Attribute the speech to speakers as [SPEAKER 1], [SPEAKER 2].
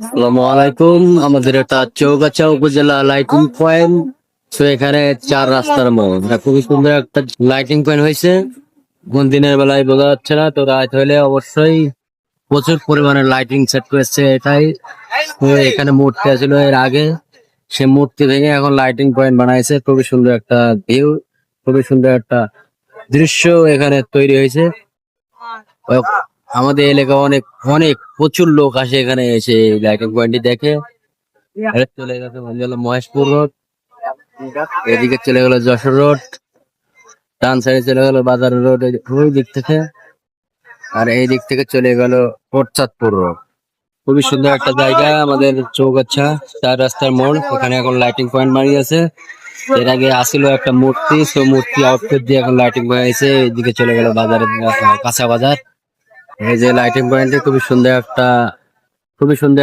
[SPEAKER 1] আসসালামু আলাইকুম। আমাদের এটা চৌগাছা উপজেলা লাইটিং পয়েন্ট। তো এখানে চার রাস্তার মোড়, এটা খুবই সুন্দর একটা লাইটিং পয়েন্ট হয়েছে। কোন দিনের বেলায় বোঝা যাচ্ছে না, তো রাত হলে অবশ্যই প্রচুর পরিমাণে লাইটিং সেট করেছে এটাই। তো এখানে মূর্তি ছিল এর আগে, সে মূর্তি ভেঙে এখন লাইটিং পয়েন্ট বানাইছে। খুবই সুন্দর একটা ভিউ, খুবই সুন্দর একটা দৃশ্য এখানে তৈরি হয়েছে। আমাদের এলাকা অনেক অনেক প্রচুর লোক আসে এখানে এসে লাইটিং পয়েন্টটি দেখে। এটা চলে গেছে হলো মহেশপুর রোড, এদিকে চলে গেল যশোর রোড, ডান সাইডে চলে গেল বাজার রোড ওই দিক থেকে, আর এই দিক থেকে চলে গেল কোটচাঁদপুর রোড। খুবই সুন্দর একটা জায়গা আমাদের চৌগাছা চার রাস্তার মোড়। এখানে এখন লাইটিং পয়েন্ট বানিয়েছে। এর আগে আসিল একটা মূর্তি, সো মূর্তি আউটফিট দিয়ে এখন লাইটিং হয়েছে। এদিকে চলে গেল বাজারের কাঁচা বাজার। এই যে লাইটিং পয়েন্টে খুবই সুন্দর একটা, খুবই সুন্দর।